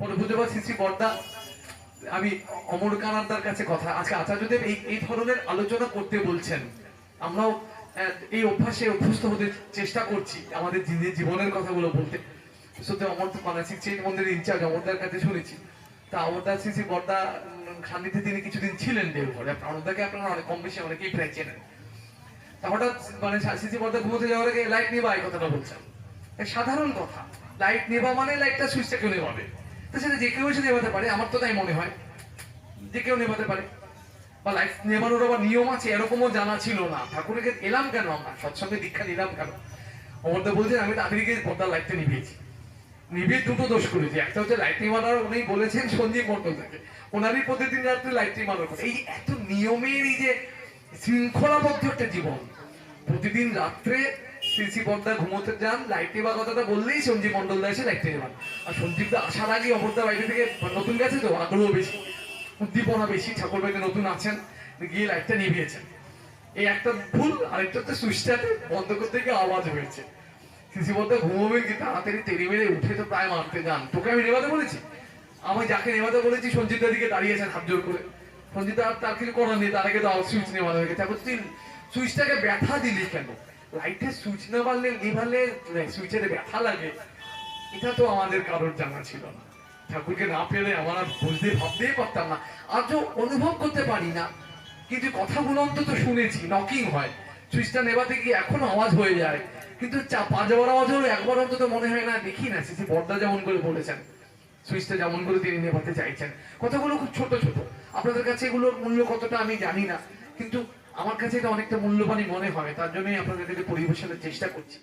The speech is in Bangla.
পূজ্যপাদ শ্রী শ্রী বর্দা, আমি অমর কানাডার কাছে কথা, আজকে আচার্যদেব এই ধরনের আলোচনা করতে বলছেন, আমরাও এই অভ্যাসে অভ্যস্ত হতে চেষ্টা করছি আমাদের জীবনের কথাগুলো বলতে। সত্যি অমর মানসিক চেঞ্জ মন্দিরের ইনচার্জ অমরদার কাছে শুনেছি, তা অমরদার শ্রী শ্রী বর্দা সান্নিধ্যে তিনি কিছুদিন ছিলেন দেওঘরে। অমরদাকে আপনারা অনেক কম বেশি অনেকেই প্রায় চেনেন। তা হঠাৎ মানে শ্রী শ্রী বর্দা ঘুমোতে যাওয়ার আগে লাইট নেবা এই কথাটা বলছেন। সাধারণ কথা, লাইট নেবা মানে লাইটটা সুইচটা কেউ নেবাবে, তো সেটা যে কেউ এসে নেবাতে পারে, আমার তো তাই মনে হয় যে কেউ নেবাতে পারে। বা লাইট নেবানোর আবার নিয়ম আছে এরকমও জানা ছিল না। ঠাকুরকে এলাম কেন, আমরা সৎসঙ্গে দীক্ষা নিলাম কেন? অমরদা বলছেন আমি তাড়াতাড়ি গিয়ে পর্দার লাইটটা নিভিয়েছি। নিভিয়ে দুটো দোষ করেছি, একটা হচ্ছে লাইট নেবানোর উনি বলেছেন সঞ্জীব মন্ডল থেকে, ওনারই প্রতিদিন রাত্রে লাইট নেবানোর কথা। এই এত নিয়মের এই যে শৃঙ্খলাবদ্ধ একটা জীবন, প্রতিদিন রাত্রে শ্রী শ্রী বর্দা ঘুমোতে যান, লাইট নেবা কথাটা বললেই সঞ্জীব মন্ডল দা এসে লাইট নেবান। আর সঞ্জীবদা আসার আগে অমরদা বাইরে থেকে নতুন গেছে তো আগ্রহ বেশি, উদ্দীপনা বেশি, ঠাকুর বাড়িতে নতুন আছেন, গিয়ে লাইটটা নিভিয়েছেন। এই একটা ভুল, আরেকটা হচ্ছে সুইচটাতে বন্ধ করতে গিয়ে আওয়াজ হয়েছে। শ্রী বর্দা ঘুমোবেন কি তাড়াতাড়ি তেড়ি মেরে উঠে তো প্রায় মারতে যান। তোকে আমি নেবাতে বলেছি, আমি যাকে নেবাতে বলেছি সঞ্জিতদার দিকে দাঁড়িয়েছেন হাত জোর করে। সঞ্জিতদা তার কিছু করার নেই, তার আগে তো সুইচ নেওয়া হয়ে গেছে। এখন তুই সুইচটাকে ব্যথা দিলি কেন? লাইটের সুইচ না বাড়লে নিভালে সুইচের ব্যথা লাগে, এটা তো আমাদের কারোর জানা ছিল না। ঠাকুরকে না পেলে আমরা বুঝতে ভাবতেই পারতাম না, আজও অনুভব করতে পারি না, কিন্তু কথাগুলো অন্তত শুনেছি। নকিং হয়, সুইচটা নেবাতে গিয়ে এখনো আওয়াজ হয়ে যায়, কিন্তু পা যাওয়ার আওয়াজ হলো একবার অন্তত মনে হয় না দেখি না শ্রী বর্দা যেমন করে বলেছেন, সুইচটা যেমন করে তিনি নেভাতে চাইছেন। কথাগুলো খুব ছোট ছোট, আপনাদের কাছে এগুলোর মূল্য কতটা আমি জানি না, কিন্তু আমার কাছে এটা অনেকটা মূল্যবানই মনে হয়, তার জন্যই আপনাদের কাছে পরিবেশনের চেষ্টা করছি।